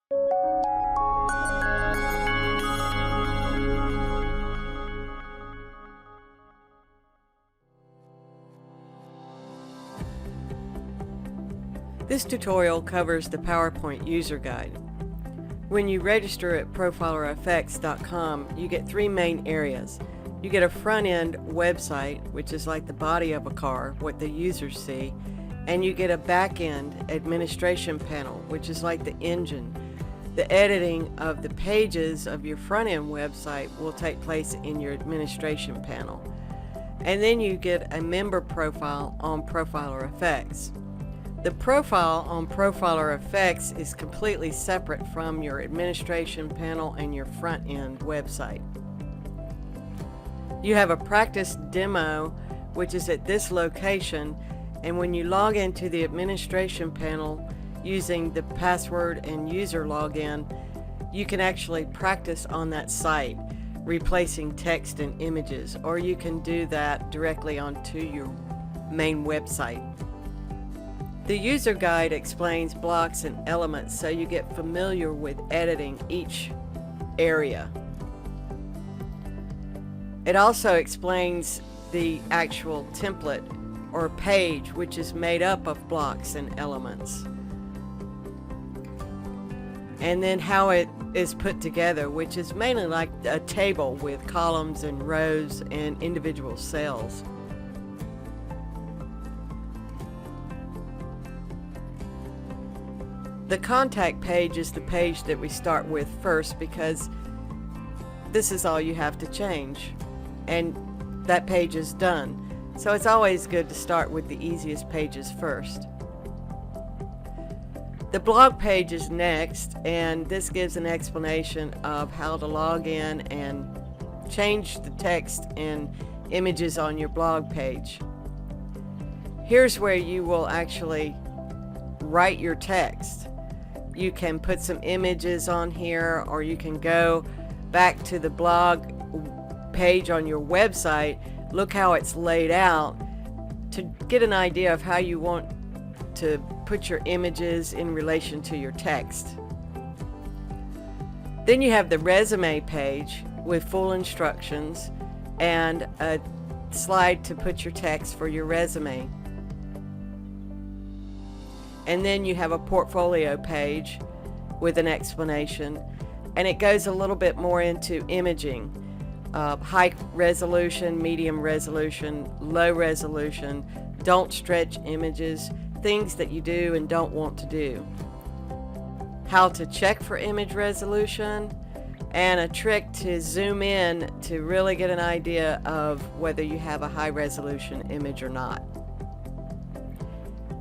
This tutorial covers the PowerPoint user guide. When you register at profilereffects.com, you get three main areas. You get a front-end website, which is like the body of a car, what the users see, and you get a back-end administration panel, which is like the engine. The editing of the pages of your front-end website will take place in your administration panel. And then you get a member profile on Profiler Effects. The profile on Profiler Effects is completely separate from your administration panel and your front-end website. You have a practice demo, which is at this location, and when you log into the administration panel using the password and user login, you can actually practice on that site, replacing text and images, or you can do that directly onto your main website. The user guide explains blocks and elements so you get familiar with editing each area. It also explains the actual template or page, which is made up of blocks and elements, and then how it is put together, which is mainly like a table with columns and rows and individual cells. The contact page is the page that we start with first, because this is all you have to change and that page is done. So it's always good to start with the easiest pages first. The blog page is next, and this gives an explanation of how to log in and change the text and images on your blog page. Here's where you will actually write your text. You can put some images on here, or you can go back to the blog page on your website, look how it's laid out, to get an idea of how you want to put your images in relation to your text. Then you have the resume page with full instructions and a slide to put your text for your resume. And then you have a portfolio page with an explanation, and it goes a little bit more into imaging, high resolution, medium resolution, low resolution, don't stretch images, things that you do and don't want to do, how to check for image resolution, and a trick to zoom in to really get an idea of whether you have a high resolution image or not.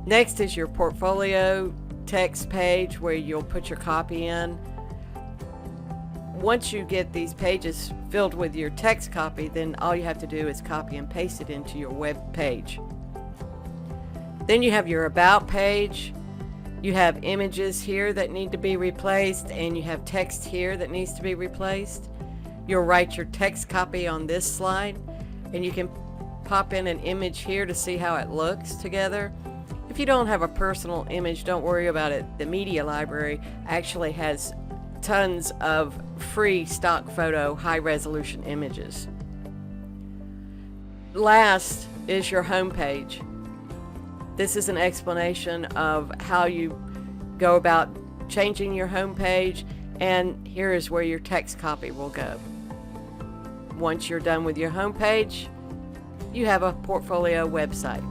Next is your portfolio text page where you'll put your copy in. Once you get these pages filled with your text copy, then all you have to do is copy and paste it into your web page. Then you have your about page. You have images here that need to be replaced, and you have text here that needs to be replaced. You'll write your text copy on this slide, and you can pop in an image here to see how it looks together. If you don't have a personal image, don't worry about it. The media library actually has tons of free stock photo high resolution images. Last is your home page. This is an explanation of how you go about changing your home page, and here is where your text copy will go. Once you're done with your home page, you have a portfolio website.